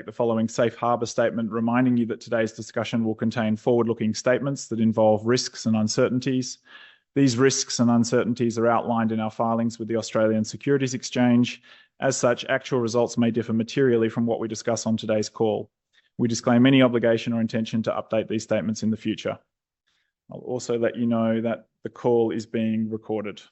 the following safe harbor statement, reminding you that today's discussion will contain forward-looking statements that involve risks and uncertainties. These risks and uncertainties are outlined in our filings with the Australian Securities Exchange. As such, actual results may differ materially from what we discuss on today's call. We disclaim any obligation or intention to update these statements in the future. I'll also let you know that the call is being recorded.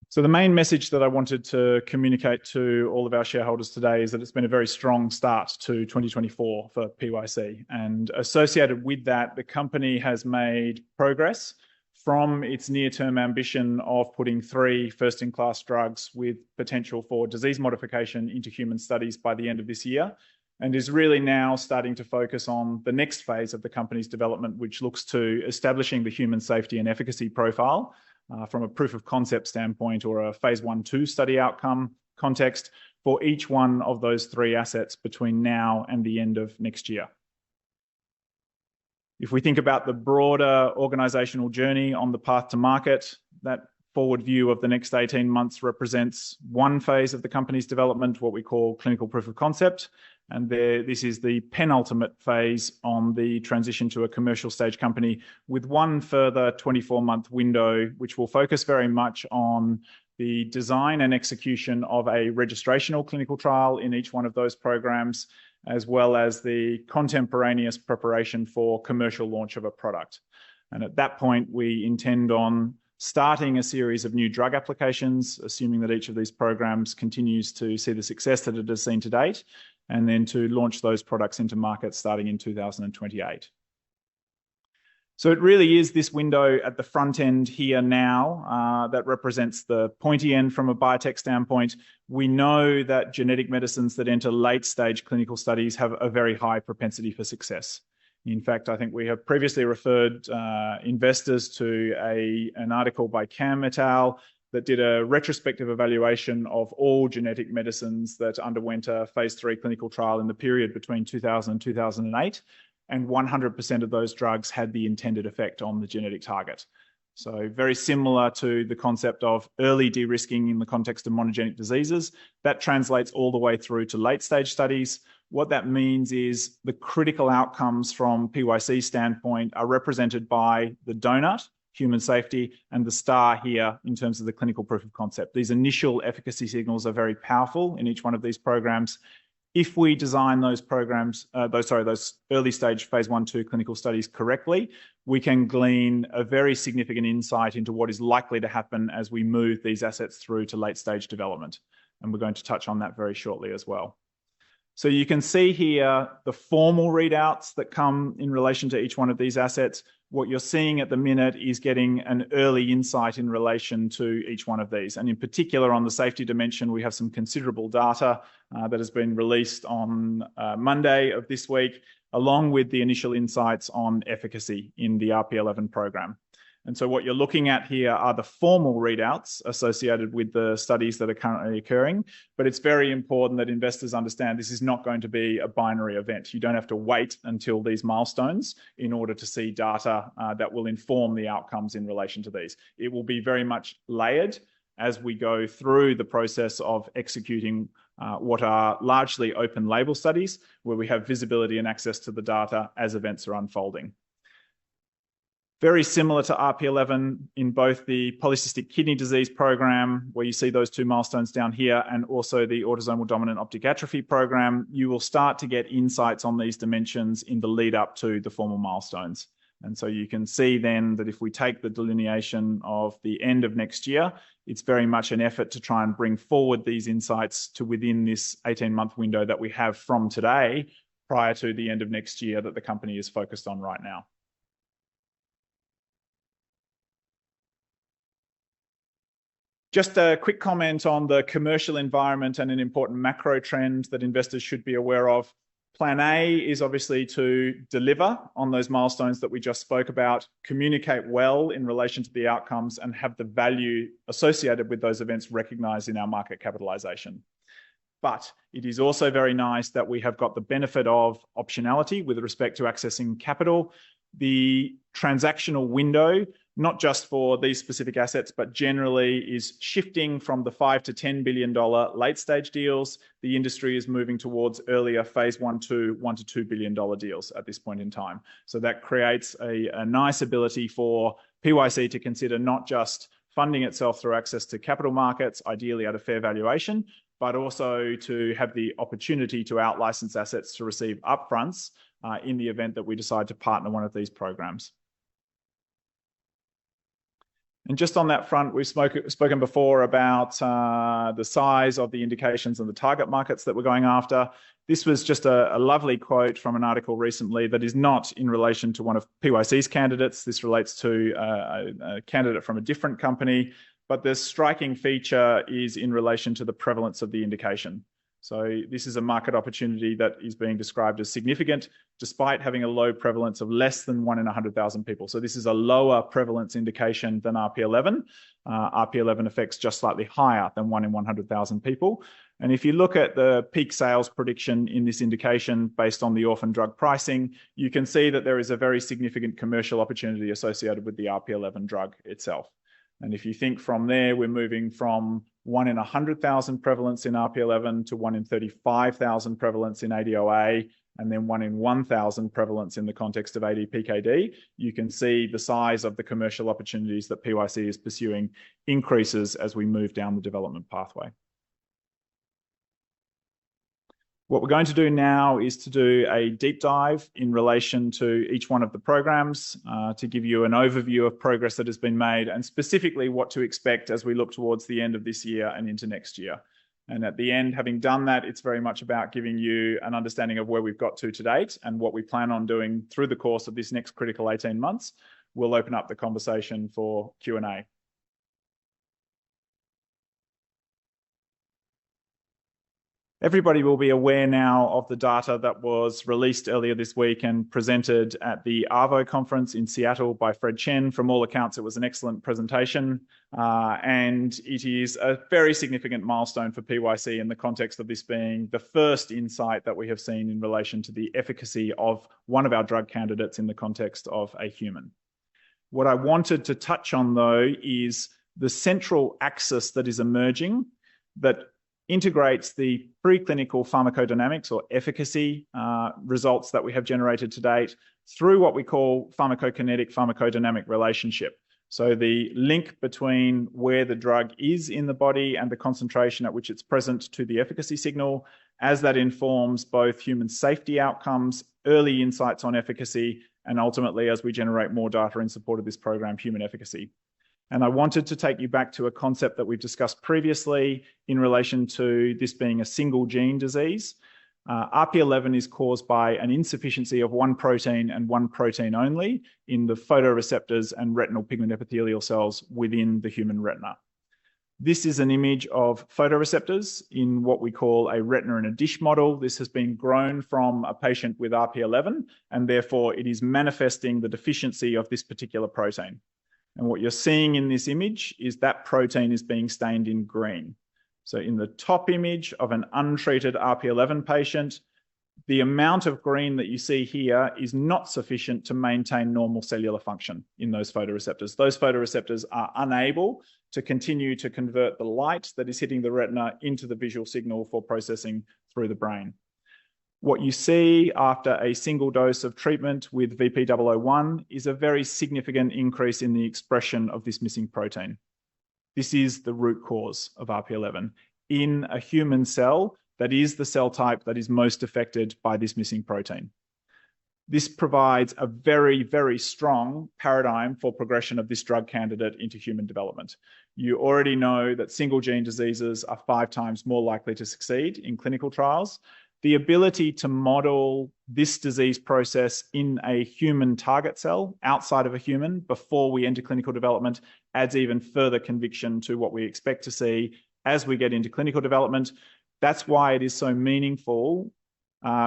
So the main message that I wanted to communicate to all of our shareholders today is that it's been a very strong start to 2024 for PYC. And associated with that, the company has made progress from its near-term ambition of putting 3 first-in-class drugs with potential for disease modification into human studies by the end of this year, and is really now starting to focus on the next phase of the company's development, which looks to establishing the human safety and efficacy profile from a proof of concept standpoint or a phase 1/2 study outcome context for each one of those 3 assets between now and the end of next year. If we think about the broader organizational journey on the path to market, that forward view of the next 18 months represents one phase of the company's development, what we call clinical proof of concept. And this is the penultimate phase on the transition to a commercial stage company with one further 24-month window, which will focus very much on the design and execution of a registrational clinical trial in each one of those programs, as well as the contemporaneous preparation for commercial launch of a product. And at that point, we intend on starting a series of new drug applications, assuming that each of these programs continues to see the success that it has seen to date, and then to launch those products into market starting in 2028. So it really is this window at the front end here now that represents the pointy end from a biotech standpoint. We know that genetic medicines that enter late stage clinical studies have a very high propensity for success. In fact, I think we have previously referred investors to an article by Cam et al. That did a retrospective evaluation of all genetic medicines that underwent a phase 3 clinical trial in the period between 2000 and 2008. And 100% of those drugs had the intended effect on the genetic target. So very similar to the concept of early de-risking in the context of monogenic diseases. That translates all the way through to late stage studies. What that means is the critical outcomes from PYC standpoint are represented by the donut, human safety, and the star here in terms of the clinical proof of concept. These initial efficacy signals are very powerful in each one of these programs. If we design those programs, those early stage phase 1/2 clinical studies correctly, we can glean a very significant insight into what is likely to happen as we move these assets through to late stage development. And we're going to touch on that very shortly as well. So you can see here the formal readouts that come in relation to each one of these assets. What you're seeing at the minute is getting an early insight in relation to each one of these. And in particular, on the safety dimension, we have some considerable data that has been released on Monday of this week, along with the initial insights on efficacy in the RP11 program. And so what you're looking at here are the formal readouts associated with the studies that are currently occurring. But it's very important that investors understand this is not going to be a binary event. You don't have to wait until these milestones in order to see data that will inform the outcomes in relation to these. It will be very much layered as we go through the process of executing what are largely open label studies, where we have visibility and access to the data as events are unfolding. Very similar to RP11 in both the polycystic kidney disease program, where you see those 2 milestones down here, and also the autosomal dominant optic atrophy program, you will start to get insights on these dimensions in the lead up to the formal milestones. And so you can see then that if we take the delineation of the end of next year, it's very much an effort to try and bring forward these insights to within this 18-month window that we have from today prior to the end of next year that the company is focused on right now. Just a quick comment on the commercial environment and an important macro trend that investors should be aware of. Plan A is obviously to deliver on those milestones that we just spoke about, communicate well in relation to the outcomes, and have the value associated with those events recognized in our market capitalization. But it is also very nice that we have got the benefit of optionality with respect to accessing capital. The transactional window not just for these specific assets, but generally is shifting from the $5 to $10 billion late stage deals. The industry is moving towards earlier phase 1 to $2 billion deals at this point in time. So that creates a nice ability for PYC to consider not just funding itself through access to capital markets, ideally at a fair valuation, but also to have the opportunity to out-license assets to receive upfronts in the event that we decide to partner one of these programs. And just on that front, we've spoken before about the size of the indications and the target markets that we're going after. This was just a lovely quote from an article recently that is not in relation to one of PYC's candidates. This relates to a candidate from a different company, but the striking feature is in relation to the prevalence of the indication. So this is a market opportunity that is being described as significant, despite having a low prevalence of less than 1 in 100,000 people. So this is a lower prevalence indication than RP11. RP11 affects just slightly higher than 1 in 100,000 people. And if you look at the peak sales prediction in this indication based on the orphan drug pricing, you can see that there is a very significant commercial opportunity associated with the RP11 drug itself. And if you think from there, we're moving from 1 in 100,000 prevalence in RP11 to 1 in 35,000 prevalence in ADOA, and then 1 in 1,000 prevalence in the context of ADPKD, you can see the size of the commercial opportunities that PYC is pursuing increases as we move down the development pathway. What we're going to do now is to do a deep dive in relation to each one of the programs to give you an overview of progress that has been made and specifically what to expect as we look towards the end of this year and into next year. And at the end, having done that, it's very much about giving you an understanding of where we've got to date and what we plan on doing through the course of this next critical 18 months. We'll open up the conversation for Q&A. Everybody will be aware now of the data that was released earlier this week and presented at the ARVO conference in Seattle by Fred Chen. From all accounts, it was an excellent presentation, and it is a very significant milestone for PYC in the context of this being the first insight that we have seen in relation to the efficacy of one of our drug candidates in the context of a human. What I wanted to touch on, though, is the central axis that is emerging that integrates the preclinical pharmacodynamics or efficacy results that we have generated to date through what we call pharmacokinetic pharmacodynamic relationship. So the link between where the drug is in the body and the concentration at which it's present to the efficacy signal, as that informs both human safety outcomes, early insights on efficacy, and ultimately, as we generate more data in support of this program, human efficacy. And I wanted to take you back to a concept that we've discussed previously in relation to this being a single gene disease. RP11 is caused by an insufficiency of one protein and one protein only in the photoreceptors and retinal pigment epithelial cells within the human retina. This is an image of photoreceptors in what we call a retina in a dish model. This has been grown from a patient with RP11, and therefore it is manifesting the deficiency of this particular protein. And what you're seeing in this image is that protein is being stained in green. So in the top image of an untreated RP11 patient, the amount of green that you see here is not sufficient to maintain normal cellular function in those photoreceptors. Those photoreceptors are unable to continue to convert the light that is hitting the retina into the visual signal for processing through the brain. What you see after a single dose of treatment with VP001 is a very significant increase in the expression of this missing protein. This is the root cause of RP11 in a human cell that is the cell type that is most affected by this missing protein. This provides a very, very strong paradigm for progression of this drug candidate into human development. You already know that single gene diseases are 5 times more likely to succeed in clinical trials. The ability to model this disease process in a human target cell outside of a human before we enter clinical development adds even further conviction to what we expect to see as we get into clinical development. That's why it is so meaningful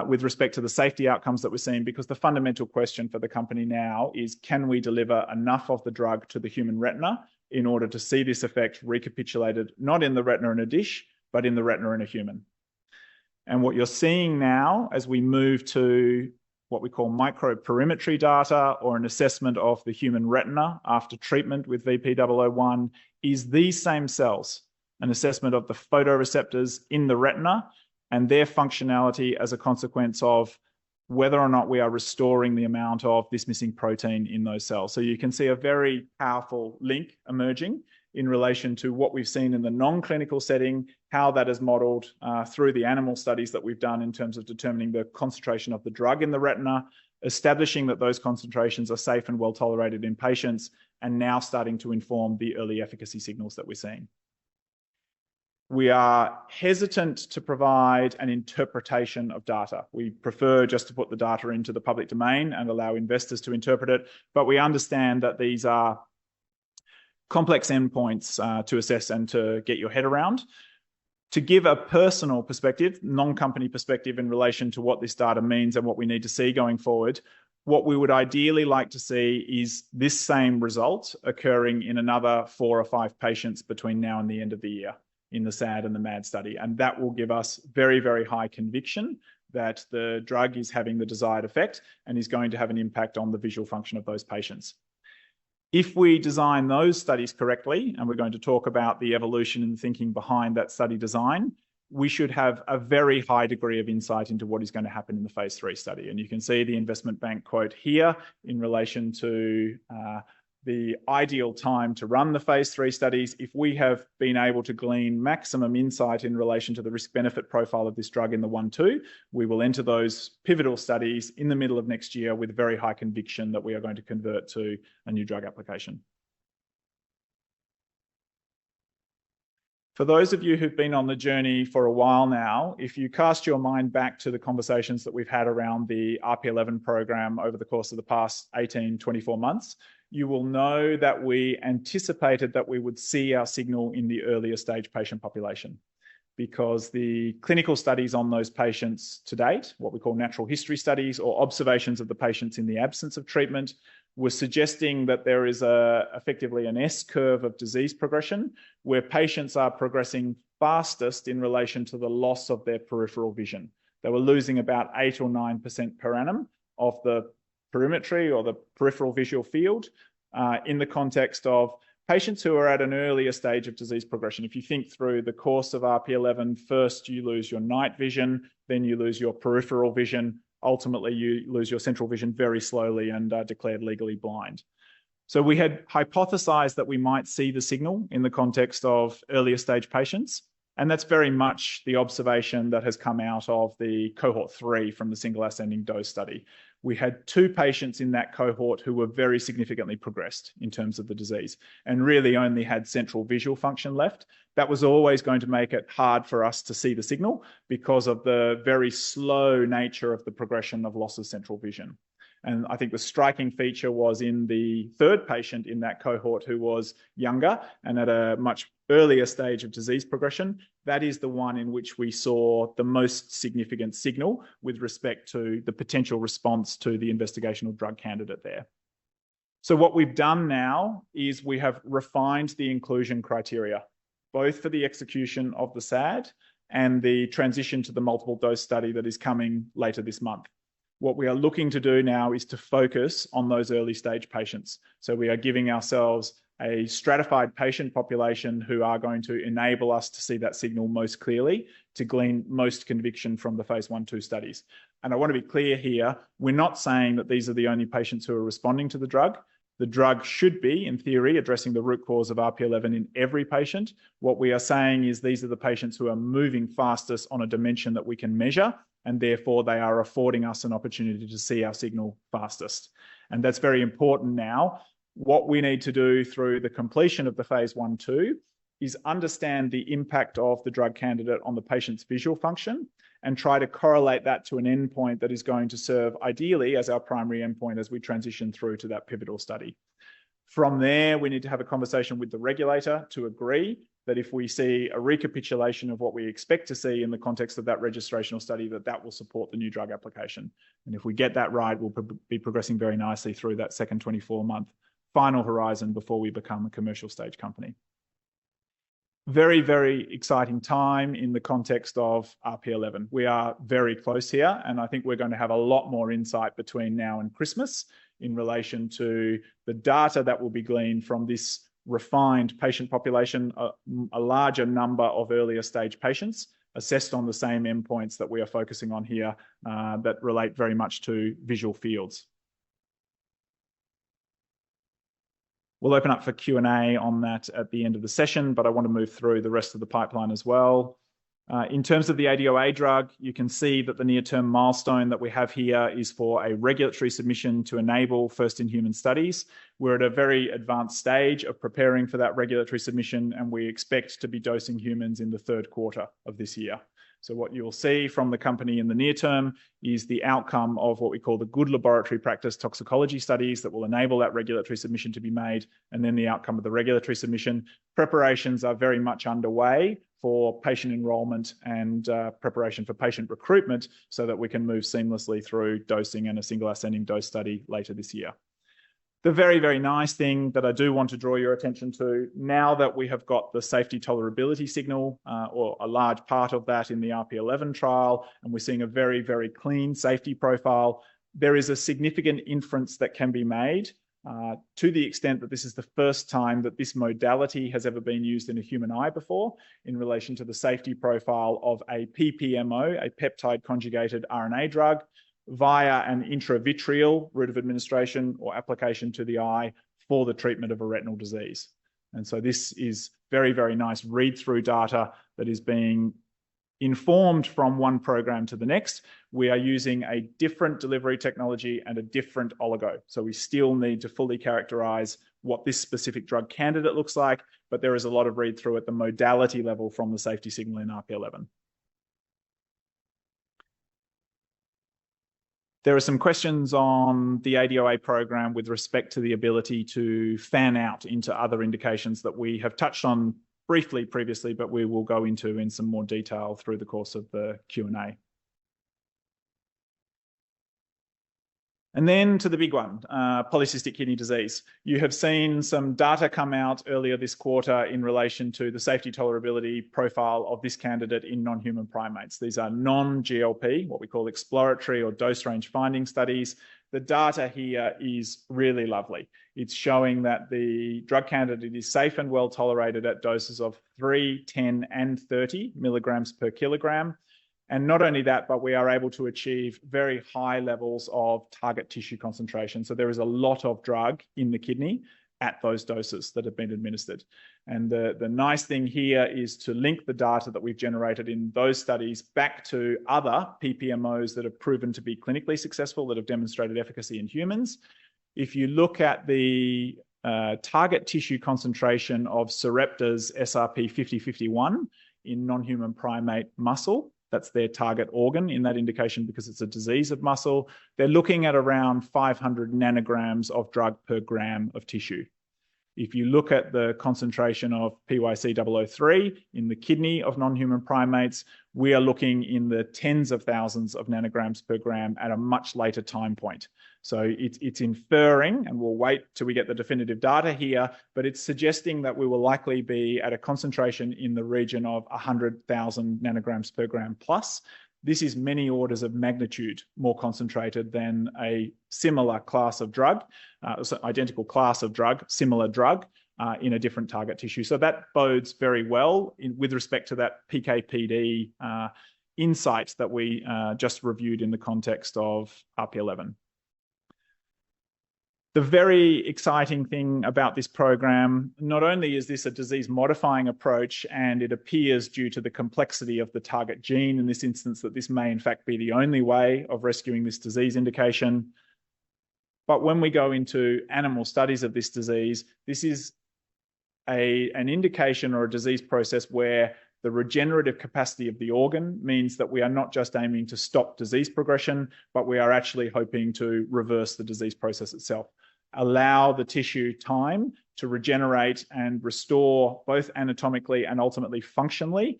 with respect to the safety outcomes that we're seeing, because the fundamental question for the company now is, can we deliver enough of the drug to the human retina in order to see this effect recapitulated, not in the retina in a dish, but in the retina in a human? And what you're seeing now as we move to what we call microperimetry data, or an assessment of the human retina after treatment with VP-001, is these same cells, an assessment of the photoreceptors in the retina and their functionality as a consequence of whether or not we are restoring the amount of this missing protein in those cells. So you can see a very powerful link emerging in relation to what we've seen in the non-clinical setting, how that is modeled through the animal studies that we've done in terms of determining the concentration of the drug in the retina, establishing that those concentrations are safe and well tolerated in patients, and now starting to inform the early efficacy signals that we're seeing. We are hesitant to provide an interpretation of data. We prefer just to put the data into the public domain and allow investors to interpret it, but we understand that these are complex endpoints to assess and to get your head around. To give a personal perspective, non-company perspective in relation to what this data means and what we need to see going forward, what we would ideally like to see is this same result occurring in another 4 or 5 patients between now and the end of the year in the SAD and the MAD study. And that will give us very, very high conviction that the drug is having the desired effect and is going to have an impact on the visual function of those patients. If we design those studies correctly, and we're going to talk about the evolution and thinking behind that study design, we should have a very high degree of insight into what is going to happen in the phase 3 study. And you can see the investment bank quote here in relation to the ideal time to run the phase 3 studies. If we have been able to glean maximum insight in relation to the risk-benefit profile of this drug in the 1/2, we will enter those pivotal studies in the middle of next year with very high conviction that we are going to convert to a new drug application. For those of you who've been on the journey for a while now, if you cast your mind back to the conversations that we've had around the RP11 program over the course of the past 18, 24 months, you will know that we anticipated that we would see our signal in the earlier stage patient population, because the clinical studies on those patients to date, what we call natural history studies or observations of the patients in the absence of treatment, were suggesting that there is effectively an S-curve of disease progression where patients are progressing fastest in relation to the loss of their peripheral vision. They were losing about 8 or 9% per annum of the perimetry or the peripheral visual field in the context of patients who are at an earlier stage of disease progression. If you think through the course of RP11, first you lose your night vision, then you lose your peripheral vision, ultimately you lose your central vision very slowly and are declared legally blind. So we had hypothesized that we might see the signal in the context of earlier stage patients. And that's very much the observation that has come out of the cohort 3 from the single ascending dose study. We had 2 patients in that cohort who were very significantly progressed in terms of the disease and really only had central visual function left. That was always going to make it hard for us to see the signal because of the very slow nature of the progression of loss of central vision. And I think the striking feature was in the 3rd patient in that cohort who was younger and at a much earlier stage of disease progression. That is the one in which we saw the most significant signal with respect to the potential response to the investigational drug candidate there. So what we've done now is we have refined the inclusion criteria, both for the execution of the SAD and the transition to the multiple dose study that is coming later this month. What we are looking to do now is to focus on those early stage patients. So we are giving ourselves a stratified patient population who are going to enable us to see that signal most clearly, to glean most conviction from the phase 1/2 studies. And I want to be clear here, we're not saying that these are the only patients who are responding to the drug. The drug should be, in theory, addressing the root cause of RP11 in every patient. What we are saying is these are the patients who are moving fastest on a dimension that we can measure, and therefore they are affording us an opportunity to see our signal fastest. And that's very important now. What we need to do through the completion of the phase 1/2 is understand the impact of the drug candidate on the patient's visual function and try to correlate that to an endpoint that is going to serve ideally as our primary endpoint as we transition through to that pivotal study. From there, we need to have a conversation with the regulator to agree that if we see a recapitulation of what we expect to see in the context of that registrational study, that will support the new drug application. And if we get that right, we'll be progressing very nicely through that second 24-month final horizon before we become a commercial stage company. Very, very exciting time in the context of RP11. We are very close here, and I think we're going to have a lot more insight between now and Christmas in relation to the data that will be gleaned from this refined patient population, a larger number of earlier stage patients assessed on the same endpoints that we are focusing on here that relate very much to visual fields. We'll open up for Q&A on that at the end of the session, but I want to move through the rest of the pipeline as well. In terms of the ADOA drug, you can see that the near-term milestone that we have here is for a regulatory submission to enable first-in-human studies. We're at a very advanced stage of preparing for that regulatory submission, and we expect to be dosing humans in the third quarter of this year. So what you'll see from the company in the near term is the outcome of what we call the good laboratory practice toxicology studies that will enable that regulatory submission to be made, and then the outcome of the regulatory submission. Preparations are very much underway for patient enrollment and preparation for patient recruitment so that we can move seamlessly through dosing and a single ascending dose study later this year. The very, very nice thing that I do want to draw your attention to, now that we have got the safety tolerability signal, or a large part of that in the RP11 trial, and we're seeing a very, very clean safety profile, there is a significant inference that can be made to the extent that this is the first time that this modality has ever been used in a human eye before in relation to the safety profile of a PPMO, a peptide conjugated RNA drug, via an intravitreal route of administration or application to the eye for the treatment of a retinal disease. And so this is very, very nice read-through data that is being informed from one program to the next. We are using a different delivery technology and a different oligo. So we still need to fully characterize what this specific drug candidate looks like, but there is a lot of read-through at the modality level from the safety signal in RP11. There are some questions on the ADOA program with respect to the ability to fan out into other indications that we have touched on briefly previously, but we will go into in some more detail through the course of the Q&A. And then to the big one, polycystic kidney disease. You have seen some data come out earlier this quarter in relation to the safety tolerability profile of this candidate in non-human primates. These are non-GLP, what we call exploratory or dose range finding studies. The data here is really lovely. It's showing that the drug candidate is safe and well tolerated at doses of 3, 10, and 30 milligrams per kilogram. And not only that, but we are able to achieve very high levels of target tissue concentration. So there is a lot of drug in the kidney at those doses that have been administered. And the nice thing here is to link the data that we've generated in those studies back to other PPMOs that have proven to be clinically successful, that have demonstrated efficacy in humans. If you look at the target tissue concentration of Sarepta's SRP 5051 in non-human primate muscle, that's their target organ in that indication because it's a disease of muscle, they're looking at around 500 nanograms of drug per gram of tissue. If you look at the concentration of PYC 003 in the kidney of non-human primates, we are looking in the tens of thousands of nanograms per gram at a much later time point. So it's inferring, and we'll wait till we get the definitive data here, but it's suggesting that we will likely be at a concentration in the region of 100,000 nanograms per gram plus. This is many orders of magnitude more concentrated than a similar class of drug, identical class of drug, similar drug in a different target tissue. So that bodes very well with respect to that PK/PD insight that we just reviewed in the context of RP11. The very exciting thing about this program, not only is this a disease-modifying approach, and it appears due to the complexity of the target gene in this instance that this may in fact be the only way of rescuing this disease indication, but when we go into animal studies of this disease, this is an indication or a disease process where the regenerative capacity of the organ means that we are not just aiming to stop disease progression, but we are actually hoping to reverse the disease process itself, allow the tissue time to regenerate and restore both anatomically and ultimately functionally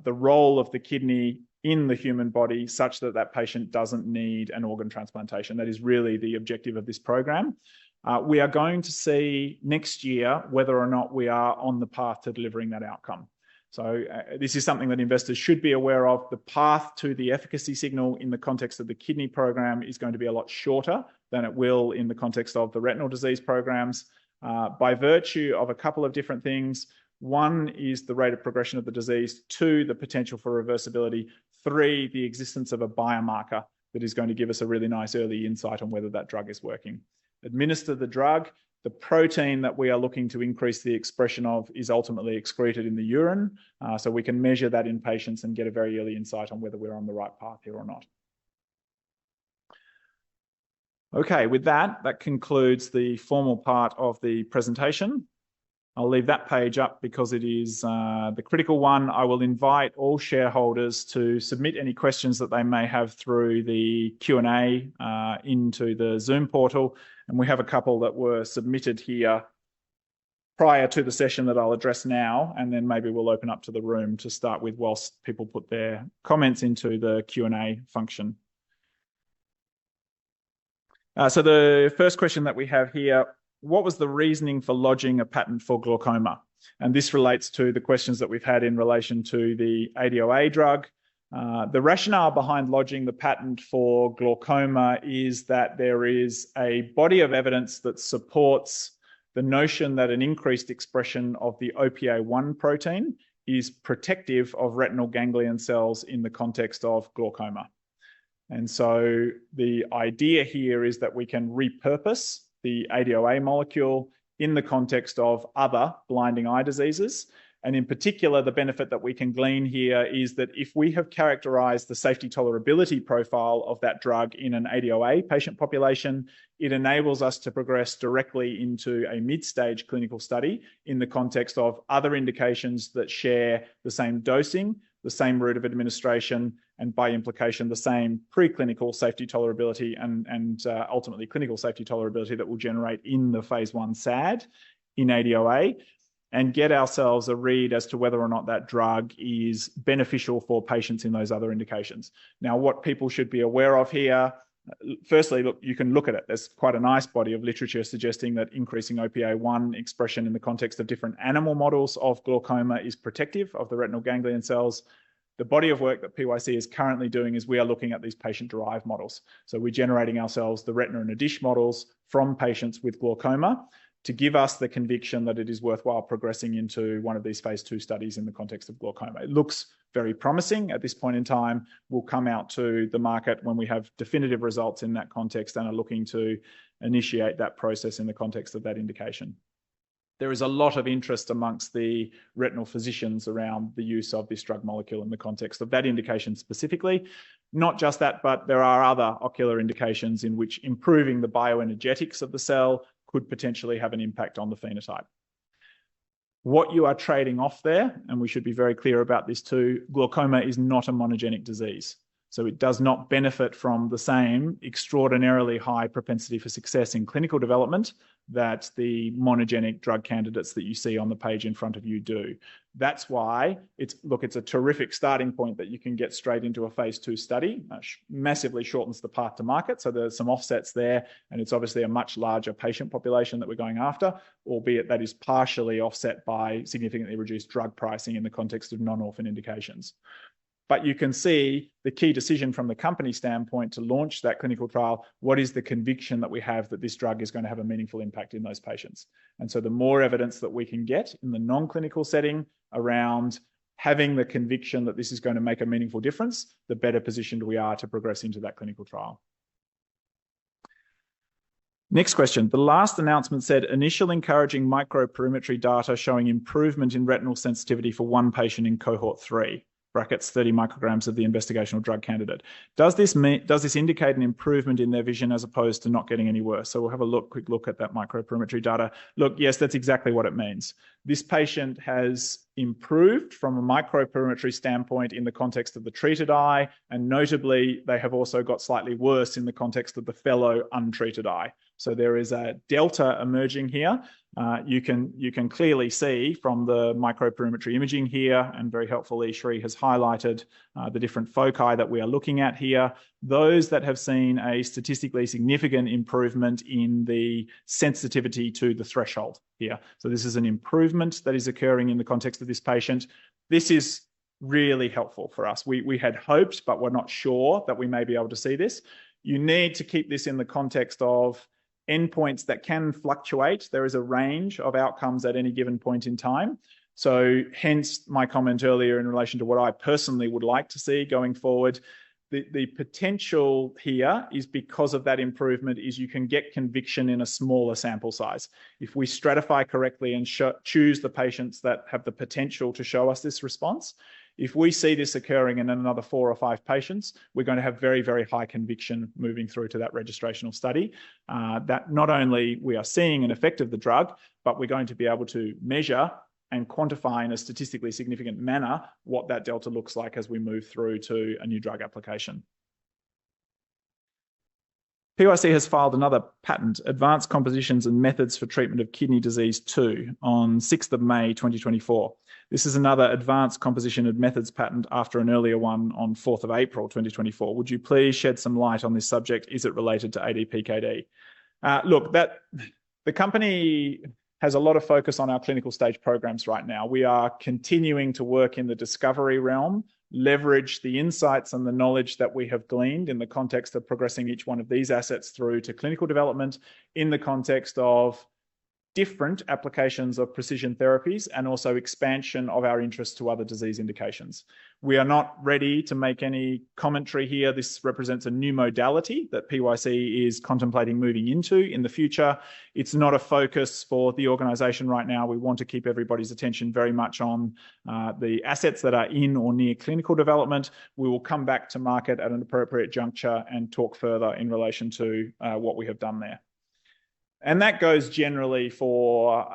the role of the kidney in the human body such that that patient doesn't need an organ transplantation. That is really the objective of this program. We are going to see next year whether or not we are on the path to delivering that outcome. So this is something that investors should be aware of. The path to the efficacy signal in the context of the kidney program is going to be a lot shorter than it will in the context of the retinal disease programs, by virtue of a couple of different things. One is the rate of progression of the disease. Two, the potential for reversibility. Three, the existence of a biomarker that is going to give us a really nice early insight on whether that drug is working. Administer the drug. The protein that we are looking to increase the expression of is ultimately excreted in the urine. So we can measure that in patients and get a very early insight on whether we're on the right path here or not. Okay, with that concludes the formal part of the presentation. I'll leave that page up because it is the critical one. I will invite all shareholders to submit any questions that they may have through the Q&A into the Zoom portal. And we have a couple that were submitted here prior to the session that I'll address now, and then maybe we'll open up to the room to start with whilst people put their comments into the Q&A function. So the first question that we have here: what was the reasoning for lodging a patent for glaucoma? And this relates to the questions that we've had in relation to the ADOA drug. The rationale behind lodging the patent for glaucoma is that there is a body of evidence that supports the notion that an increased expression of the OPA1 protein is protective of retinal ganglion cells in the context of glaucoma. And so the idea here is that we can repurpose the ADOA molecule in the context of other blinding eye diseases. And in particular, the benefit that we can glean here is that if we have characterized the safety tolerability profile of that drug in an ADOA patient population, it enables us to progress directly into a mid-stage clinical study in the context of other indications that share the same dosing, the same route of administration, and by implication, the same preclinical safety tolerability and ultimately clinical safety tolerability that will generate in the phase 1 SAD in ADOA, and get ourselves a read as to whether or not that drug is beneficial for patients in those other indications. Now, what people should be aware of here, firstly, look, you can look at it. There's quite a nice body of literature suggesting that increasing OPA1 expression in the context of different animal models of glaucoma is protective of the retinal ganglion cells. The body of work that PYC is currently doing is we are looking at these patient-derived models. So we're generating ourselves the retina and a dish models from patients with glaucoma to give us the conviction that it is worthwhile progressing into one of these phase 2 studies in the context of glaucoma. It looks very promising at this point in time. We'll come out to the market when we have definitive results in that context and are looking to initiate that process in the context of that indication. There is a lot of interest amongst the retinal physicians around the use of this drug molecule in the context of that indication specifically. Not just that, but there are other ocular indications in which improving the bioenergetics of the cell could potentially have an impact on the phenotype. What you are trading off there, and we should be very clear about this too, glaucoma is not a monogenic disease. So it does not benefit from the same extraordinarily high propensity for success in clinical development that the monogenic drug candidates that you see on the page in front of you do. That's why it's a terrific starting point that you can get straight into a phase 2 study. Massively shortens the path to market. So there's some offsets there, and it's obviously a much larger patient population that we're going after, albeit that is partially offset by significantly reduced drug pricing in the context of non-orphan indications. But you can see the key decision from the company standpoint to launch that clinical trial. What is the conviction that we have that this drug is going to have a meaningful impact in those patients? And so the more evidence that we can get in the non-clinical setting around having the conviction that this is going to make a meaningful difference, the better positioned we are to progress into that clinical trial. Next question. The last announcement said initial encouraging microperimetry data showing improvement in retinal sensitivity for one patient in cohort 3. Brackets 30 micrograms of the investigational drug candidate. Does this indicate an improvement in their vision as opposed to not getting any worse? So we'll have a quick look at that microperimetry data. Look, yes, that's exactly what it means. This patient has improved from a microperimetry standpoint in the context of the treated eye, and notably, they have also got slightly worse in the context of the fellow untreated eye. So there is a delta emerging here. You can clearly see from the microperimetry imaging here, and very helpfully, Shri has highlighted the different foci that we are looking at here. Those that have seen a statistically significant improvement in the sensitivity to the threshold here. So this is an improvement that is occurring in the context of this patient. This is really helpful for us. We had hoped, but we're not sure that we may be able to see this. You need to keep this in the context of endpoints that can fluctuate. There is a range of outcomes at any given point in time. So hence my comment earlier in relation to what I personally would like to see going forward. The potential here is, because of that improvement, is you can get conviction in a smaller sample size. If we stratify correctly and choose the patients that have the potential to show us this response, if we see this occurring in another 4 or 5 patients, we're going to have very, very high conviction moving through to that registrational study. That not only we are seeing an effect of the drug, but we're going to be able to measure and quantify in a statistically significant manner what that delta looks like as we move through to a new drug application. PYC has filed another patent, Advanced Compositions and Methods for Treatment of Kidney Disease 2, on 6th of May 2024. This is another Advanced Composition and Methods patent after an earlier one on 4th of April 2024. Would you please shed some light on this subject? Is it related to ADPKD? Look, the company has a lot of focus on our clinical stage programs right now. We are continuing to work in the discovery realm, leverage the insights and the knowledge that we have gleaned in the context of progressing each one of these assets through to clinical development in the context of different applications of precision therapies and also expansion of our interest to other disease indications. We are not ready to make any commentary here. This represents a new modality that PYC is contemplating moving into in the future. It's not a focus for the organization right now. We want to keep everybody's attention very much on the assets that are in or near clinical development. We will come back to market at an appropriate juncture and talk further in relation to what we have done there. And that goes generally for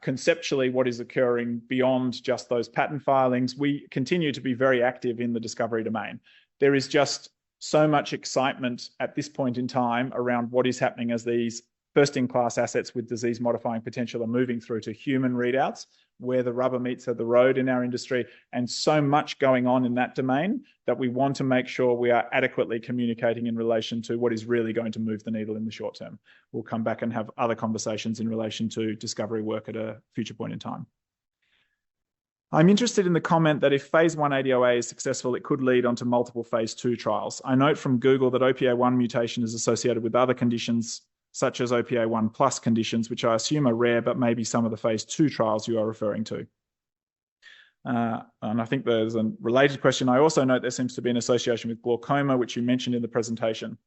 conceptually what is occurring beyond just those patent filings. We continue to be very active in the discovery domain. There is just so much excitement at this point in time around what is happening as these first-in-class assets with disease-modifying potential are moving through to human readouts, where the rubber meets the road in our industry, and so much going on in that domain that we want to make sure we are adequately communicating in relation to what is really going to move the needle in the short term. We'll come back and have other conversations in relation to discovery work at a future point in time. I'm interested in the comment that if phase 1 ADOA is successful, it could lead on to multiple phase 2 trials. I note from Google that OPA1 mutation is associated with other conditions such as OPA1 plus conditions, which I assume are rare, but maybe some of the phase 2 trials you are referring to. And I think there's a related question. I also note there seems to be an association with glaucoma, which you mentioned in the presentation.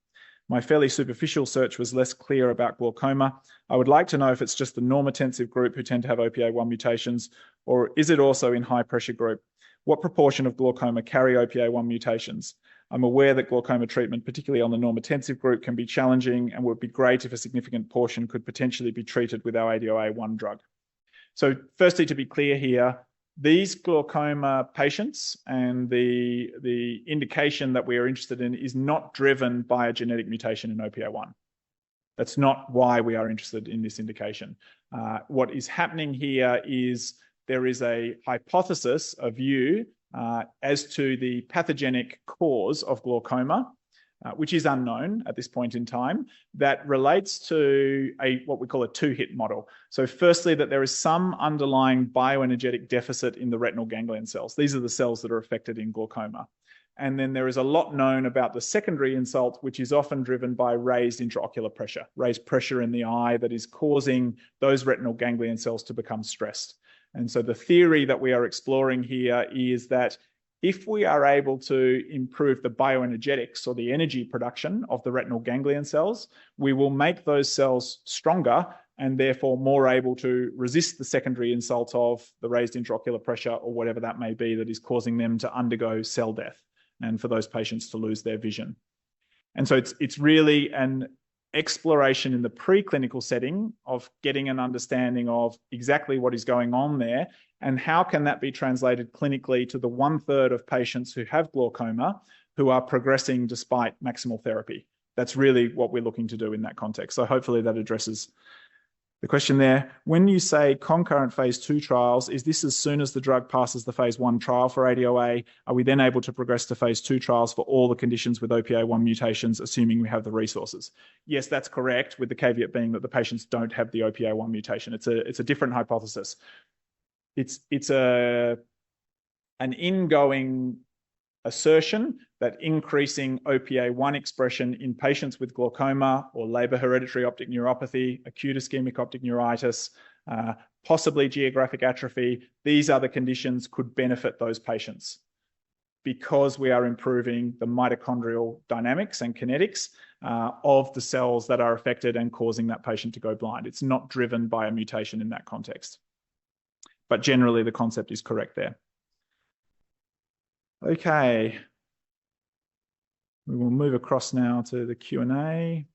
My fairly superficial search was less clear about glaucoma. I would like to know if it's just the normotensive group who tend to have OPA1 mutations, or is it also in high pressure group? What proportion of glaucoma carry OPA1 mutations? I'm aware that glaucoma treatment, particularly on the normotensive group, can be challenging and would be great if a significant portion could potentially be treated with our ADOA1 drug. So firstly, to be clear here, these glaucoma patients and the indication that we are interested in is not driven by a genetic mutation in OPA1. That's not why we are interested in this indication. What is happening here is there is a hypothesis, a view, as to the pathogenic cause of glaucoma, which is unknown at this point in time, that relates to what we call a two-hit model. So firstly, that there is some underlying bioenergetic deficit in the retinal ganglion cells. These are the cells that are affected in glaucoma. And then there is a lot known about the secondary insult, which is often driven by raised intraocular pressure, raised pressure in the eye that is causing those retinal ganglion cells to become stressed. And so the theory that we are exploring here is that if we are able to improve the bioenergetics or the energy production of the retinal ganglion cells, we will make those cells stronger and therefore more able to resist the secondary insult of the raised intraocular pressure or whatever that may be that is causing them to undergo cell death and for those patients to lose their vision. And so it's really an exploration in the preclinical setting of getting an understanding of exactly what is going on there and how can that be translated clinically to the 1/3 of patients who have glaucoma who are progressing despite maximal therapy. That's really what we're looking to do in that context. So hopefully that addresses the question there. When you say concurrent phase 2 trials, is this as soon as the drug passes the phase 1 trial for ADOA? Are we then able to progress to phase 2 trials for all the conditions with OPA1 mutations, assuming we have the resources? Yes, that's correct, with the caveat being that the patients don't have the OPA1 mutation. It's a different hypothesis. It's an ingoing assertion that increasing OPA1 expression in patients with glaucoma or Leber hereditary optic neuropathy, acute ischemic optic neuritis, possibly geographic atrophy, these other conditions could benefit those patients because we are improving the mitochondrial dynamics and kinetics of the cells that are affected and causing that patient to go blind. It's not driven by a mutation in that context. But generally, the concept is correct there. Okay. We will move across now to the Q&A.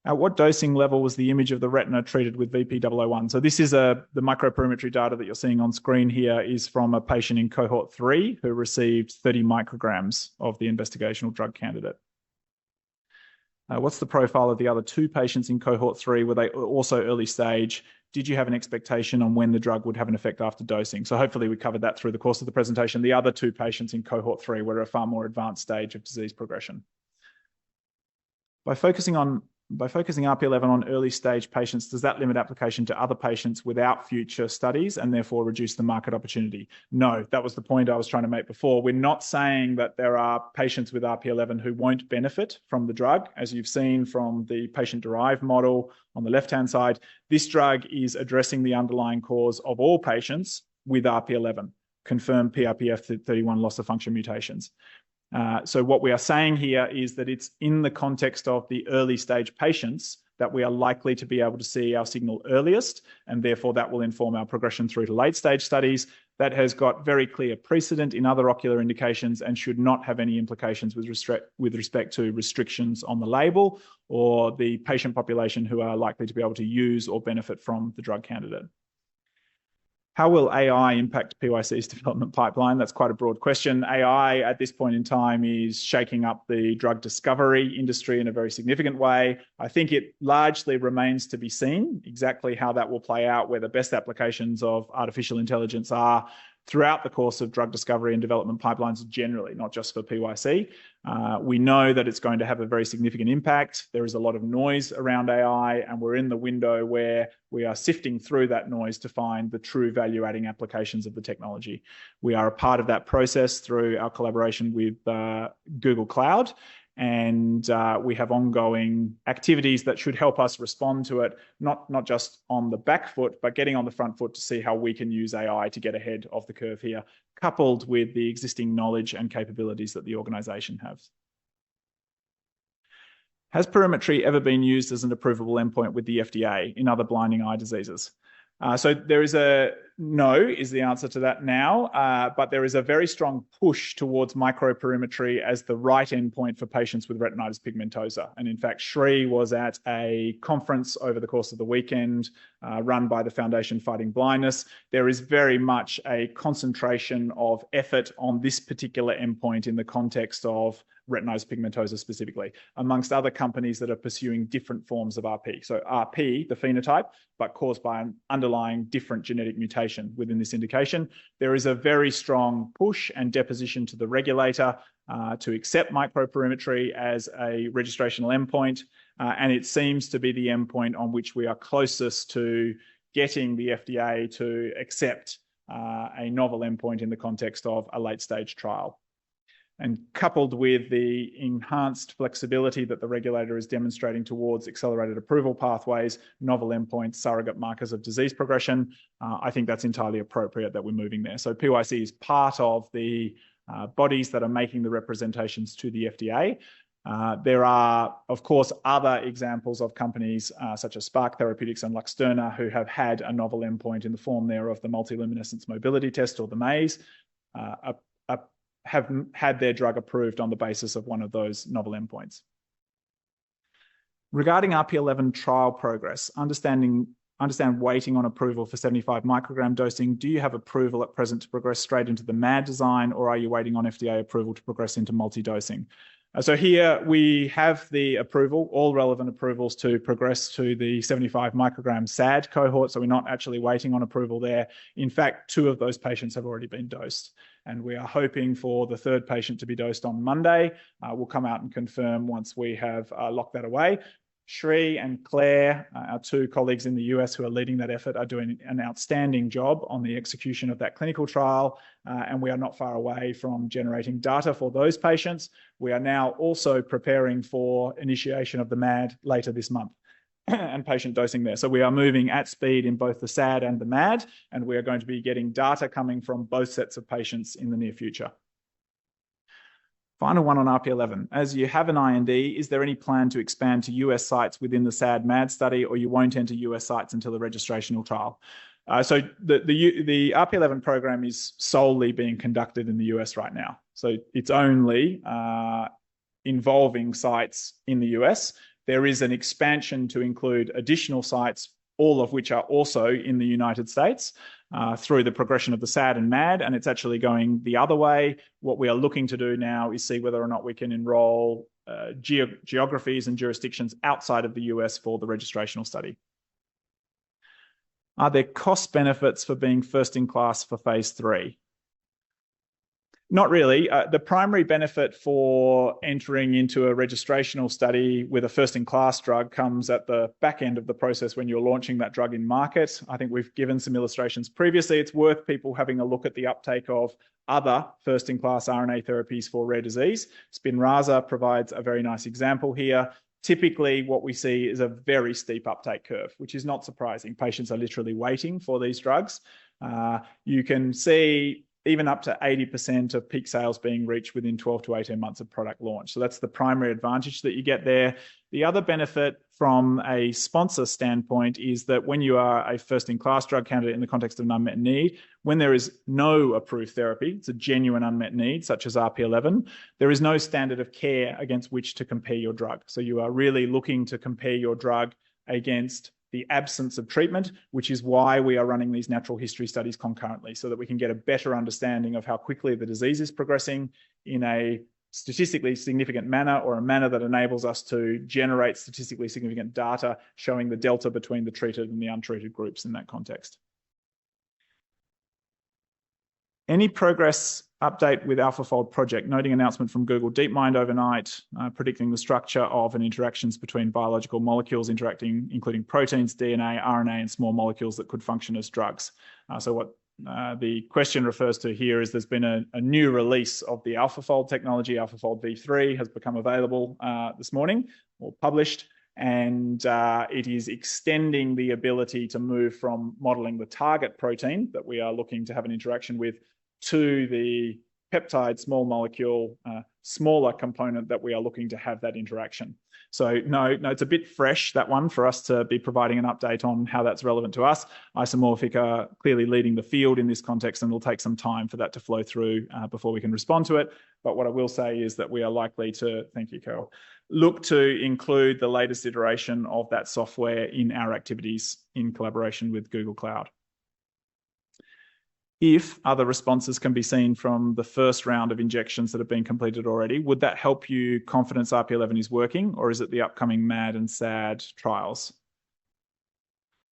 At what dosing level was the image of the retina treated with VP001? So this is the microperimetry data that you're seeing on screen here is from a patient in cohort 3 who received 30 micrograms of the investigational drug candidate. What's the profile of the other 2 patients in cohort 3? Were they also early stage? Did you have an expectation on when the drug would have an effect after dosing? So hopefully we covered that through the course of the presentation. The other 2 patients in cohort 3 were at a far more advanced stage of disease progression. By focusing RP11 on early stage patients, does that limit application to other patients without future studies and therefore reduce the market opportunity? No, that was the point I was trying to make before. We're not saying that there are patients with RP11 who won't benefit from the drug. As you've seen from the patient-derived model on the left-hand side, this drug is addressing the underlying cause of all patients with RP11, confirmed PRPF31 loss of function mutations. So what we are saying here is that it's in the context of the early stage patients that we are likely to be able to see our signal earliest, and therefore that will inform our progression through to late stage studies. That has got very clear precedent in other ocular indications and should not have any implications with respect to restrictions on the label or the patient population who are likely to be able to use or benefit from the drug candidate. How will AI impact PYC's development pipeline? That's quite a broad question. AI at this point in time is shaking up the drug discovery industry in a very significant way. I think it largely remains to be seen exactly how that will play out, where the best applications of artificial intelligence are throughout the course of drug discovery and development pipelines generally, not just for PYC. We know that it's going to have a very significant impact. There is a lot of noise around AI, and we're in the window where we are sifting through that noise to find the true value-adding applications of the technology. We are a part of that process through our collaboration with Google Cloud, and we have ongoing activities that should help us respond to it, not just on the back foot, but getting on the front foot to see how we can use AI to get ahead of the curve here, coupled with the existing knowledge and capabilities that the organization has. Has perimetry ever been used as an approvable endpoint with the FDA in other blinding eye diseases? So there is a no is the answer to that now, but there is a very strong push towards microperimetry as the right endpoint for patients with retinitis pigmentosa. And in fact, Shri was at a conference over the course of the weekend run by the Foundation Fighting Blindness. There is very much a concentration of effort on this particular endpoint in the context of retinitis pigmentosa specifically, amongst other companies that are pursuing different forms of RP. So RP, the phenotype, but caused by an underlying different genetic mutation within this indication. There is a very strong push and deposition to the regulator to accept microperimetry as a registrational endpoint, and it seems to be the endpoint on which we are closest to getting the FDA to accept a novel endpoint in the context of a late-stage trial. And coupled with the enhanced flexibility that the regulator is demonstrating towards accelerated approval pathways, novel endpoints, surrogate markers of disease progression, I think that's entirely appropriate that we're moving there. So PYC is part of the bodies that are making the representations to the FDA. There are, of course, other examples of companies such as Spark Therapeutics and Luxturna who have had a novel endpoint in the form there of the multiluminescence mobility test, or the MAZE, have had their drug approved on the basis of one of those novel endpoints. Regarding RP11 trial progress, understand waiting on approval for 75 microgram dosing. Do you have approval at present to progress straight into the MAD design, or are you waiting on FDA approval to progress into multi-dosing? So here we have the approval, all relevant approvals to progress to the 75 microgram SAD cohort. So we're not actually waiting on approval there. In fact, 2 of those patients have already been dosed. And we are hoping for the 3rd patient to be dosed on Monday. We'll come out and confirm once we have locked that away. Shri and Claire, our 2 colleagues in the US who are leading that effort, are doing an outstanding job on the execution of that clinical trial. And we are not far away from generating data for those patients. We are now also preparing for initiation of the MAD later this month and patient dosing there. So we are moving at speed in both the SAD and the MAD, and we are going to be getting data coming from both sets of patients in the near future. Final one on RP11. As you have an IND, is there any plan to expand to US sites within the SAD-MAD study, or you won't enter US sites until the registrational trial? So the RP11 program is solely being conducted in the US right now. So it's only involving sites in the US. There is an expansion to include additional sites, all of which are also in the United States, through the progression of the SAD and MAD, and it's actually going the other way. What we are looking to do now is see whether or not we can enroll geographies and jurisdictions outside of the US for the registrational study. Are there cost benefits for being first in class for phase 3? Not really. The primary benefit for entering into a registrational study with a first-in-class drug comes at the back end of the process when you're launching that drug in market. I think we've given some illustrations previously. It's worth people having a look at the uptake of other first-in-class RNA therapies for rare disease. Spinraza provides a very nice example here. Typically, what we see is a very steep uptake curve, which is not surprising. Patients are literally waiting for these drugs. You can see even up to 80% of peak sales being reached within 12 to 18 months of product launch. So that's the primary advantage that you get there. The other benefit from a sponsor standpoint is that when you are a first-in-class drug candidate in the context of an unmet need, when there is no approved therapy, it's a genuine unmet need, such as RP11, there is no standard of care against which to compare your drug. So you are really looking to compare your drug against the absence of treatment, which is why we are running these natural history studies concurrently, so that we can get a better understanding of how quickly the disease is progressing in a statistically significant manner, or a manner that enables us to generate statistically significant data showing the delta between the treated and the untreated groups in that context. Any progress update with AlphaFold project, noting announcement from Google DeepMind overnight, predicting the structure of and interactions between biological molecules interacting, including proteins, DNA, RNA, and small molecules that could function as drugs. So what the question refers to here is there's been a new release of the AlphaFold technology. AlphaFold v3 has become available this morning, or published, and it is extending the ability to move from modeling the target protein that we are looking to have an interaction with to the peptide small molecule, smaller component that we are looking to have that interaction. So no, it's a bit fresh, that one, for us to be providing an update on how that's relevant to us. Isomorphic are clearly leading the field in this context, and it'll take some time for that to flow through before we can respond to it. But what I will say is that we are likely to, thank you, Carol, look to include the latest iteration of that software in our activities in collaboration with Google Cloud. If other responses can be seen from the first round of injections that have been completed already, would that help you confidence RP11 is working, or is it the upcoming MAD and SAD trials?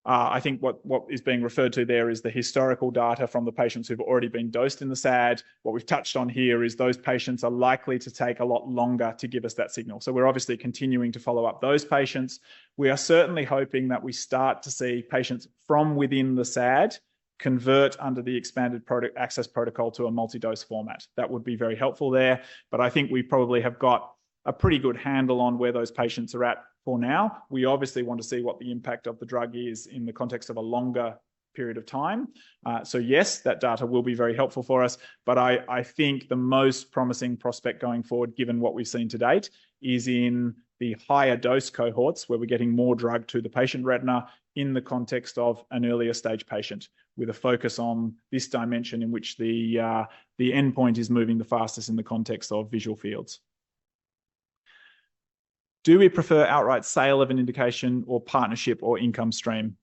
I think what is being referred to there is the historical data from the patients who've already been dosed in the SAD. What we've touched on here is those patients are likely to take a lot longer to give us that signal. So we're obviously continuing to follow up those patients. We are certainly hoping that we start to see patients from within the SAD convert under the expanded product access protocol to a multi-dose format. That would be very helpful there. But I think we probably have got a pretty good handle on where those patients are at for now. We obviously want to see what the impact of the drug is in the context of a longer period of time. So yes, that data will be very helpful for us. But I think the most promising prospect going forward, given what we've seen to date, is in the higher dose cohorts where we're getting more drug to the patient retina in the context of an earlier stage patient, with a focus on this dimension in which the endpoint is moving the fastest in the context of visual fields. Do we prefer outright sale of an indication, or partnership or income stream?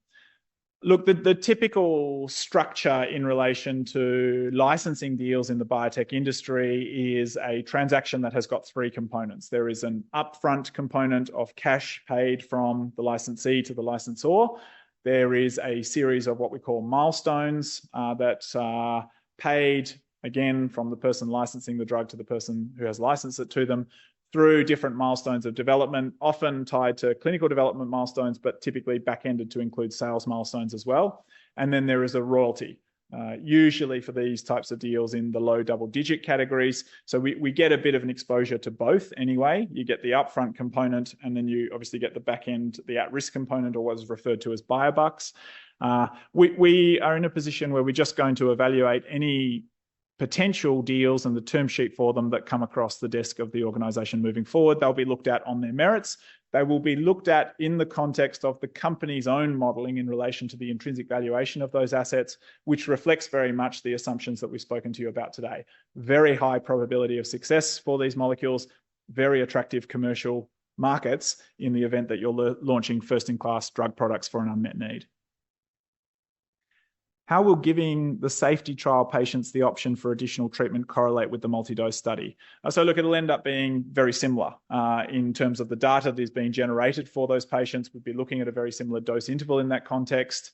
Look, the typical structure in relation to licensing deals in the biotech industry is a transaction that has got three components. There is an upfront component of cash paid from the licensee to the licensor. There is a series of what we call milestones that are paid, again, from the person licensing the drug to the person who has licensed it to them, through different milestones of development, often tied to clinical development milestones, but typically back-ended to include sales milestones as well. And then there is a royalty, usually for these types of deals in the low double-digit categories. So we get a bit of an exposure to both anyway. You get the upfront component, and then you obviously get the back-end, the at-risk component, or what is referred to as biobucks. We are in a position where we're just going to evaluate any potential deals and the term sheet for them that come across the desk of the organisation moving forward. They'll be looked at on their merits. They will be looked at in the context of the company's own modelling in relation to the intrinsic valuation of those assets, which reflects very much the assumptions that we've spoken to you about today. Very high probability of success for these molecules, very attractive commercial markets in the event that you're launching first-in-class drug products for an unmet need. How will giving the safety trial patients the option for additional treatment correlate with the multi-dose study? So look, it'll end up being very similar in terms of the data that is being generated for those patients. We'd be looking at a very similar dose interval in that context.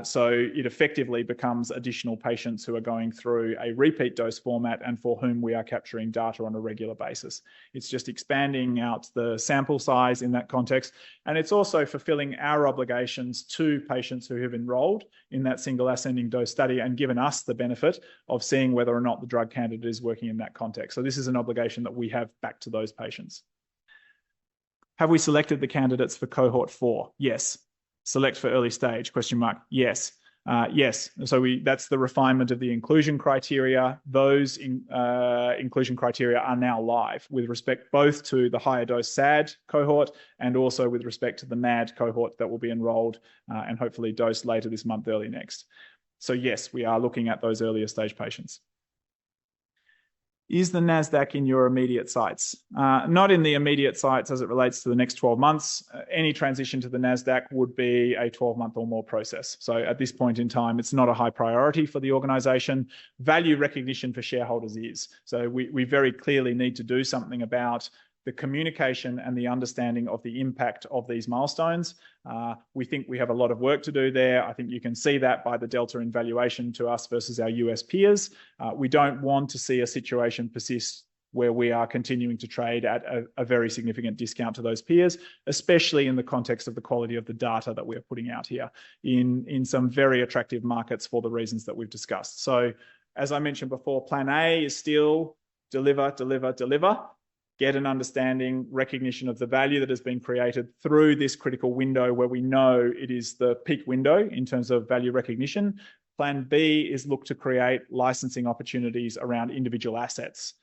So it effectively becomes additional patients who are going through a repeat dose format and for whom we are capturing data on a regular basis. It's just expanding out the sample size in that context. And it's also fulfilling our obligations to patients who have enrolled in that single ascending dose study and given us the benefit of seeing whether or not the drug candidate is working in that context. So this is an obligation that we have back to those patients. Have we selected the candidates for cohort 4? Yes. Select for early stage, ? Yes. Yes. So that's the refinement of the inclusion criteria. Those inclusion criteria are now live with respect both to the higher dose SAD cohort and also with respect to the MAD cohort that will be enrolled and hopefully dosed later this month, early next. So yes, we are looking at those earlier stage patients. Is the NASDAQ in your immediate sights? Not in the immediate sights as it relates to the next 12 months. Any transition to the NASDAQ would be a 12-month or more process. So at this point in time, it's not a high priority for the organisation. Value recognition for shareholders is. So we very clearly need to do something about the communication and the understanding of the impact of these milestones. We think we have a lot of work to do there. I think you can see that by the delta in valuation to us versus our US peers. We don't want to see a situation persist where we are continuing to trade at a very significant discount to those peers, especially in the context of the quality of the data that we're putting out here in some very attractive markets for the reasons that we've discussed. So as I mentioned before, plan A is still deliver, get an understanding, recognition of the value that has been created through this critical window where we know it is the peak window in terms of value recognition. Plan B is look to create licensing opportunities around individual assets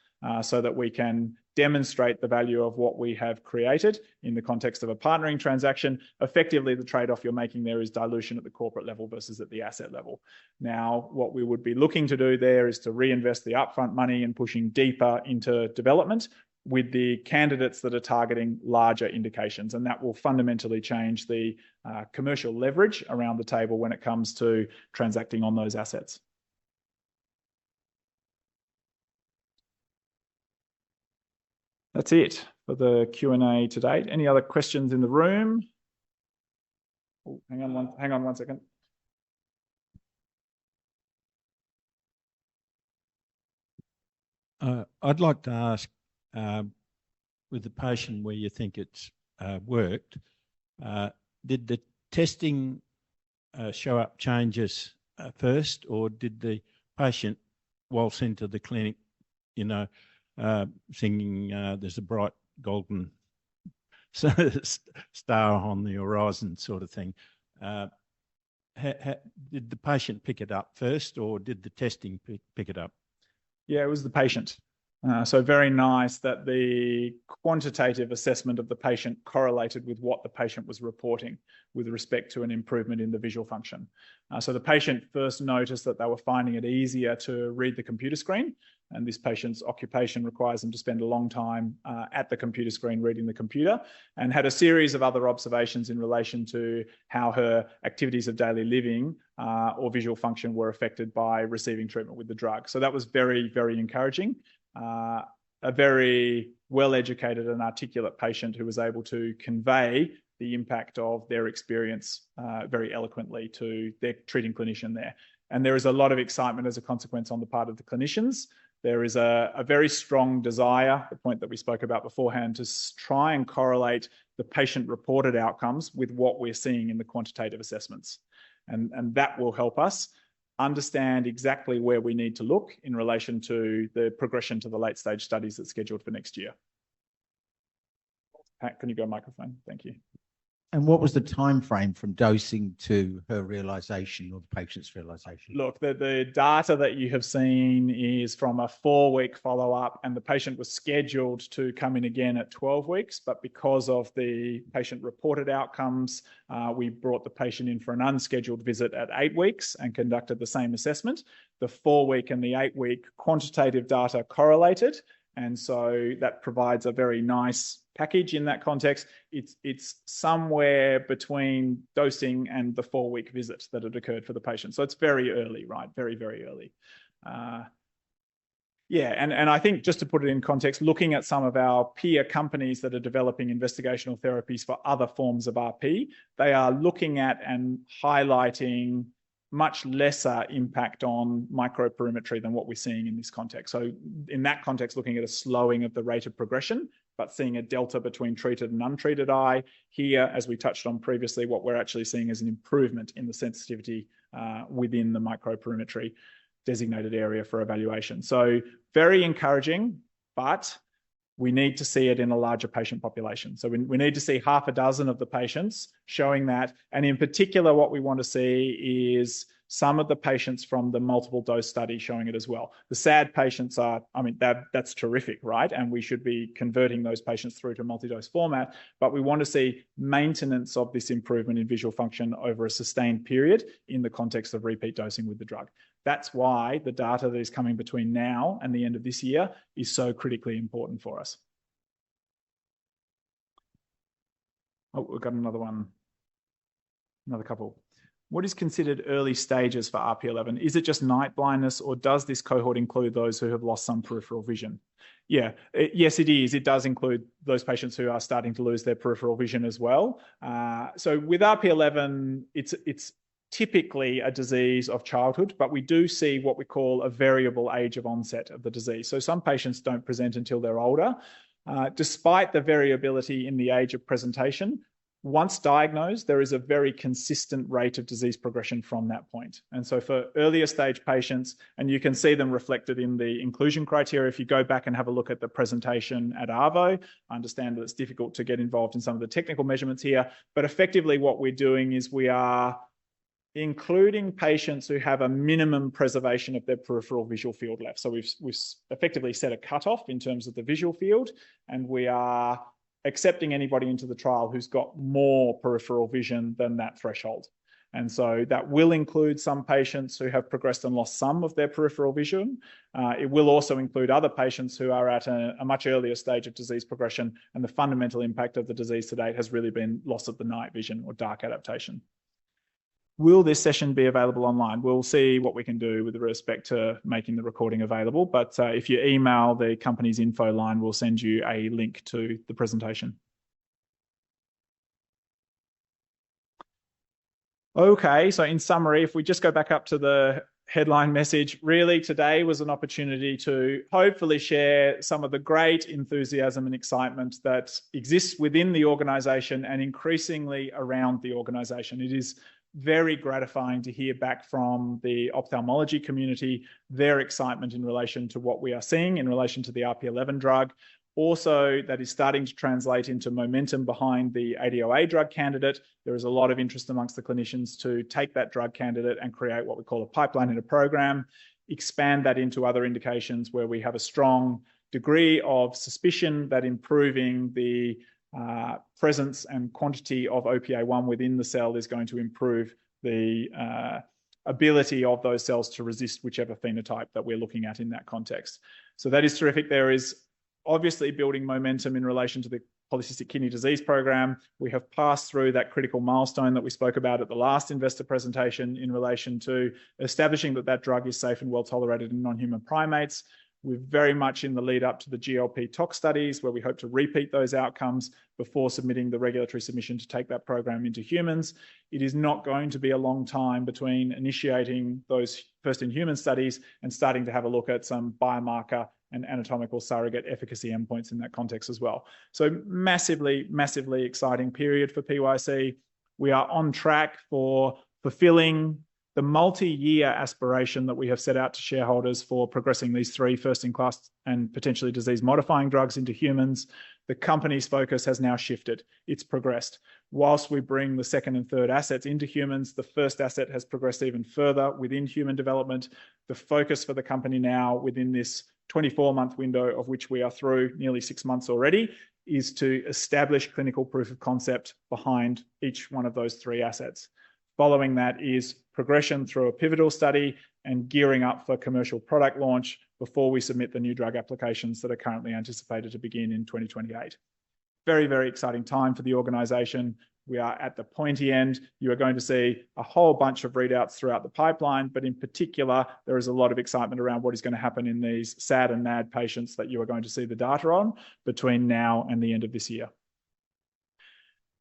so that we can demonstrate the value of what we have created in the context of a partnering transaction. Effectively, the trade-off you're making there is dilution at the corporate level versus at the asset level. Now, what we would be looking to do there is to reinvest the upfront money and pushing deeper into development with the candidates that are targeting larger indications. And that will fundamentally change the commercial leverage around the table when it comes to transacting on those assets. That's it for the Q&A to date. Any other questions in the room? Oh, hang on one second. I'd like to ask, with the patient where you think it's worked, did the testing show up changes first, or did the patient waltz into the clinic, thinking there's a bright golden star on the horizon sort of thing? Did the patient pick it up first, or did the testing pick it up? Yeah, it was the patient. So very nice that the quantitative assessment of the patient correlated with what the patient was reporting with respect to an improvement in the visual function. So the patient first noticed that they were finding it easier to read the computer screen, and this patient's occupation requires them to spend a long time at the computer screen reading the computer, and had a series of other observations in relation to how her activities of daily living or visual function were affected by receiving treatment with the drug. So that was very, very encouraging. A very well-educated and articulate patient who was able to convey the impact of their experience very eloquently to their treating clinician there. And there is a lot of excitement as a consequence on the part of the clinicians. There is a very strong desire, the point that we spoke about beforehand, to try and correlate the patient-reported outcomes with what we're seeing in the quantitative assessments. And that will help us understand exactly where we need to look in relation to the progression to the late-stage studies that's scheduled for next year. Pat, can you go microphone? Thank you. And what was the time frame from dosing to her realization or the patient's realization? Look, the data that you have seen is from a 4-week follow-up, and the patient was scheduled to come in again at 12 weeks. But because of the patient-reported outcomes, we brought the patient in for an unscheduled visit at 8 weeks and conducted the same assessment. The 4-week and the 8-week quantitative data correlated, and so that provides a very nice package in that context. It's somewhere between dosing and the 4-week visit that had occurred for the patient. So it's very early, right? Very, very early. And I think just to put it in context, looking at some of our peer companies that are developing investigational therapies for other forms of RP, they are looking at and highlighting much lesser impact on microperimetry than what we're seeing in this context. So in that context, looking at a slowing of the rate of progression, but seeing a delta between treated and untreated eye. Here, as we touched on previously, what we're actually seeing is an improvement in the sensitivity within the microperimetry designated area for evaluation. So very encouraging, but we need to see it in a larger patient population. So we need to see half a dozen of the patients showing that. And in particular, what we want to see is some of the patients from the multiple dose study showing it as well. The SAD patients are, I mean, that's terrific, right? And we should be converting those patients through to multi-dose format, but we want to see maintenance of this improvement in visual function over a sustained period in the context of repeat dosing with the drug. That's why the data that is coming between now and the end of this year is so critically important for us. Oh, we've got another one, another couple. What is considered early stages for RP11? Is it just night blindness, or does this cohort include those who have lost some peripheral vision? Yeah, yes, it is. It does include those patients who are starting to lose their peripheral vision as well. So with RP11, it's typically a disease of childhood, but we do see what we call a variable age of onset of the disease. So some patients don't present until they're older. Despite the variability in the age of presentation, once diagnosed, there is a very consistent rate of disease progression from that point. And so for earlier stage patients, and you can see them reflected in the inclusion criteria, if you go back and have a look at the presentation at ARVO, I understand that it's difficult to get involved in some of the technical measurements here, but effectively what we're doing is we are including patients who have a minimum preservation of their peripheral visual field left. So we've effectively set a cutoff in terms of the visual field, and we are accepting anybody into the trial who's got more peripheral vision than that threshold. And so that will include some patients who have progressed and lost some of their peripheral vision. It will also include other patients who are at a much earlier stage of disease progression, and the fundamental impact of the disease to date has really been loss of the night vision or dark adaptation. Will this session be available online? We'll see what we can do with respect to making the recording available. But if you email the company's info line, we'll send you a link to the presentation. Okay, so in summary, if we just go back up to the headline message, really today was an opportunity to hopefully share some of the great enthusiasm and excitement that exists within the organisation and increasingly around the organisation. It is very gratifying to hear back from the ophthalmology community, their excitement in relation to what we are seeing in relation to the RP11 drug. Also, that is starting to translate into momentum behind the ADOA drug candidate. There is a lot of interest amongst the clinicians to take that drug candidate and create what we call a pipeline in a program. expand that into other indications where we have a strong degree of suspicion that improving the presence and quantity of OPA1 within the cell is going to improve the ability of those cells to resist whichever phenotype that we're looking at in that context. So that is terrific. There is obviously building momentum in relation to the polycystic kidney disease program. We have passed through that critical milestone that we spoke about at the last investor presentation in relation to establishing that that drug is safe and well tolerated in non-human primates. We're very much in the lead up to the GLP tox studies, where we hope to repeat those outcomes before submitting the regulatory submission to take that program into humans. It is not going to be a long time between initiating those first in human studies and starting to have a look at some biomarker and anatomical surrogate efficacy endpoints in that context as well. So massively, massively exciting period for PYC. We are on track for fulfilling the multi-year aspiration that we have set out to shareholders for progressing these 3 first-in-class and potentially disease-modifying drugs into humans. The company's focus has now shifted. It's progressed. Whilst we bring the second and third assets into humans, the first asset has progressed even further within human development. The focus for the company now within this 24-month window, of which we are through nearly 6 months already, is to establish clinical proof of concept behind each one of those 3 assets. Following that is progression through a pivotal study and gearing up for commercial product launch before we submit the new drug applications that are currently anticipated to begin in 2028. Very, very exciting time for the organisation. We are at the pointy end. You are going to see a whole bunch of readouts throughout the pipeline, but in particular, there is a lot of excitement around what is going to happen in these SAD and MAD patients that you are going to see the data on between now and the end of this year.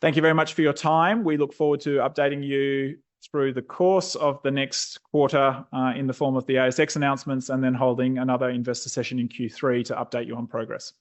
Thank you very much for your time. We look forward to updating you through the course of the next quarter in the form of the ASX announcements and then holding another investor session in Q3 to update you on progress.